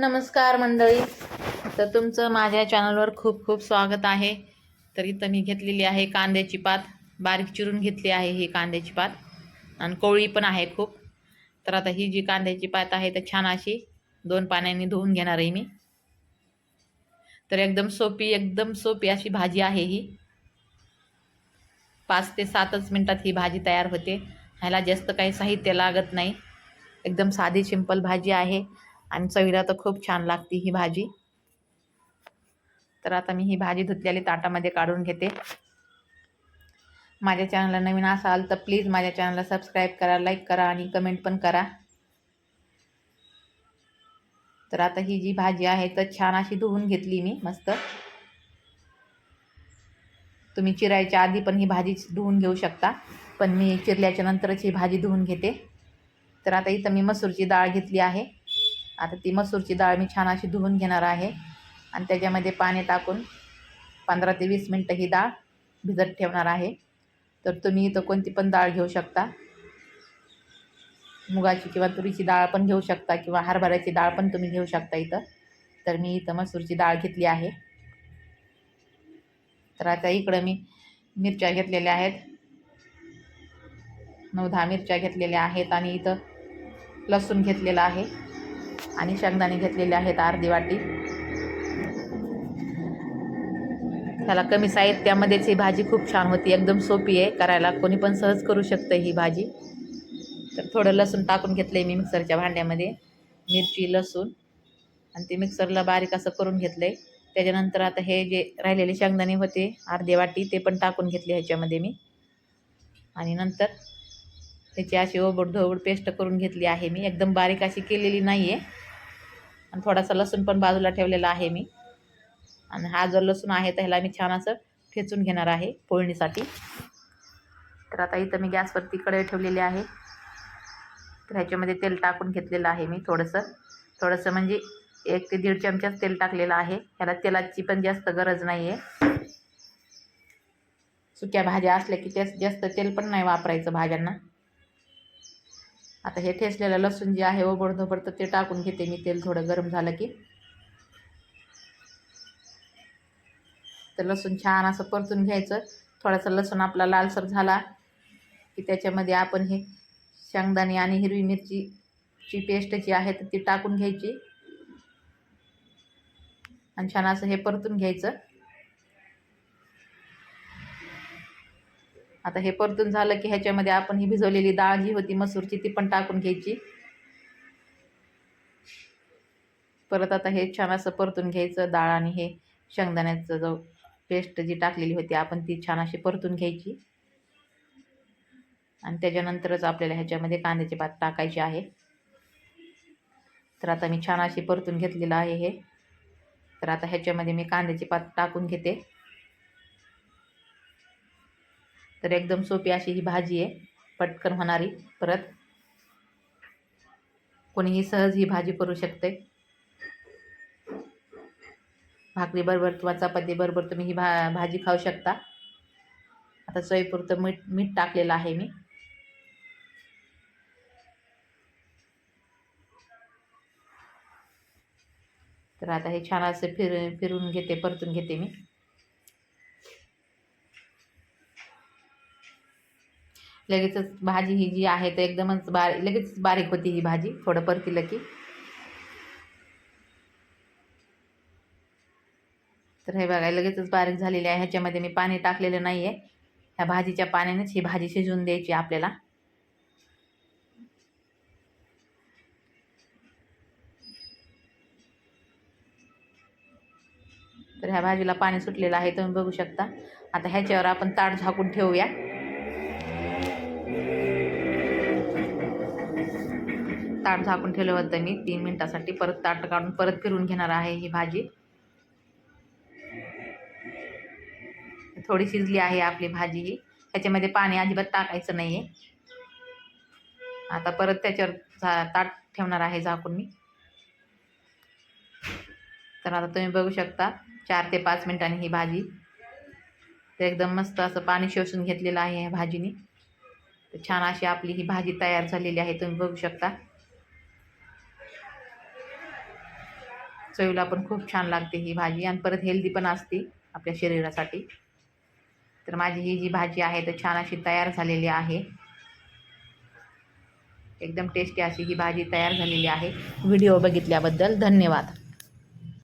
नमस्कार मंडळी. तर तुमचं माझ्या चॅनलवर खूप खूप स्वागत आहे. तर इथं मी घेतलेली आहे कांद्याची पात, बारीक चिरून घेतली आहे ही कांद्याची पात, आणि कोवळी पण आहे खूप. तर आता ही जी कांद्याची पात आहे तर छान अशी 2 पाण्याने धुवून घेणार आहे मी. तर एकदम सोपी अशी भाजी आहे ही. 5 ते 7च मिनिटात ही भाजी तयार होते. ह्याला जास्त काही साहित्य लागत नाही. एकदम साधी सिंपल भाजी आहे आणि चवीला तर खूप छान लागते ही भाजी. तर आता मी ही भाजी धुतलेली ताटामध्ये काढून घेते. माझ्या चॅनलला नवीन असाल तर प्लीज माझ्या चॅनलला सबस्क्राईब करा, लाईक करा आणि कमेंट पण करा. तर आता ही जी भाजी आहे तर छान अशी धुवून घेतली मी मस्त. तुम्ही चिरायच्या आधी पण ही भाजी धुवून घेऊ शकता, पण मी चिरल्याच्या नंतरच ही भाजी धुवून घेते. तर आता इथं मी मसूरची डाळ घेतली आहे. आता ती मसूरची डाळ मी छान अशी धुवून घेणार आहे आणि त्याच्यामध्ये पाणी टाकून 15 ते 20 मिनटं ही डाळ भिजत ठेवणार आहे. तर तुम्ही इथं कोणती पण डाळ घेऊ शकता, मुगाची किंवा तुरीची डाळ पण घेऊ शकता किंवा हरभऱ्याची डाळ पण तुम्ही घेऊ शकता इथं. तर मी इथं मसूरची डाळ घेतली आहे. तर आता इकडं मी मिरच्या घेतलेल्या आहेत, 9-10 मिरच्या घेतलेल्या आहेत आणि इथं लसूण घेतलेला आहे आणि शेंगदाणे घेतलेले आहेत अर्धी वाटी. त्याला कमी साहित्यामध्येच ही भाजी खूप छान होती. एकदम सोपी आहे करायला, कोणी पण सहज करू शकतं ही भाजी. तर थोडं लसूण टाकून घेतलंय मी मिक्सरच्या भांड्यामध्ये, मिरची लसूण, आणि ते मिक्सरला बारीक असं करून घेतलंय. त्याच्यानंतर आता हे जे राहिलेले शेंगदाणे होते अर्धी वाटी ते पण टाकून घेतले ह्याच्यामध्ये मी, आणि नंतर ह्याची अशी ओबडधोबड पेस्ट करून घेतली आहे मी. एकदम बारीक अशी केलेली नाही आहे. आणि थोडासा लसूण पण बाजूला ठेवलेला आहे मी. आणि हा जो लसूण आहे तर ह्याला मी छान असं ठेचून घेणार आहे फोडणीसाठी. तर आता इथं मी गॅसवरती कढई ठेवलेली आहे. तर ह्याच्यामध्ये तेल टाकून घेतलेलं आहे मी थोडंसं म्हणजे 1 ते 1.5 चमचाच तेल टाकलेलं आहे. ह्याला तेलाची पण जास्त गरज नाही आहे. सुक्या भाज्या असल्या की जास्त तेल पण नाही वापरायचं भाज्यांना. आता हे ठेचलेलं लसूण जे आहे ओबडधोबड तर ते टाकून घेते मी. तेल थोडं गरम झालं की तर लसूण छान असं परतून घ्यायचं. थोडासा लसूण आपला लालसर झाला की त्याच्यामध्ये आपण हे शेंगदाणे आणि हिरवी मिरचीची पेस्ट जी आहे ती टाकून घ्यायची आणि छान असं हे परतून घ्यायचं. आता हे परतून झालं की ह्याच्यामध्ये आपण ही भिजवलेली डाळ जी होती मसूरची ती पण टाकून घ्यायची. परत आता हे छान असं परतून घ्यायचं. डाळ आणि हे शेंगदाण्याचं जो पेस्ट जी टाकलेली होती आपण ती छान अशी परतून घ्यायची. आणि त्याच्यानंतरच आपल्याला ह्याच्यामध्ये कांद्याची पात टाकायची आहे. तर आता मी छान अशी परतून घेतलेलं आहे हे. तर आता ह्याच्यामध्ये मी कांद्याची पात टाकून घेते. तर एकदम सोपी अशी ही भाजी आहे, पटकन होणारी. परत कोणीही सहज ही भाजी करू शकते. भाकरी बरोबर किंवा चपाती बरोबर तुम्ही ही भाजी खाऊ शकता. आता चवीपुरतं मीठ टाकलेलं आहे मी. तर आता हे छान असं फिरून घेते, परतून घेते मी. लगेचच भाजी ही जी आहे तर एकदमच लगेच बारीक होती ही भाजी थोडं परतीलं की. तर हे बघा लगेचच बारीक झालेली आहे. ह्याच्यामध्ये मी पाणी टाकलेलं नाही आहे. ह्या भाजीच्या पाण्यानेच ही भाजी शिजवून द्यायची आपल्याला. तर ह्या भाजीला पाणी सुटलेलं आहे तुम्ही बघू शकता. आता ह्याच्यावर आपण ताट झाकून ठेवूया. ताट झाकून ठेवलं होतं मी 3 मिनिटासाठी. परत ताट काढून परत फिरून घेणार आहे ही भाजी. थोडी शिजली आहे आपली भाजी ही. ह्याच्यामध्ये पाणी अजिबात टाकायचं नाही आहे. आता परत त्याच्यावर ताट ठेवणार आहे झाकून मी. तर आता तुम्ही बघू शकता 4 ते 5 मिनिटांनी ही भाजी तर एकदम मस्त असं पाणी शोषून घेतलेलं आहे ह्या भाजीने. तर छान अशी आपली ही भाजी तयार झालेली आहे तुम्ही बघू शकता. चवीला पण खूप छान लागते ही भाजी आणि परत हेल्दी पण असते आपल्या शरीरासाठी. तर माझी ही जी भाजी आहे तर छान अशी तयार झालेली आहे. एकदम टेस्टी अशी ही भाजी तयार झालेली आहे. व्हिडिओ बघितल्याबद्दल धन्यवाद.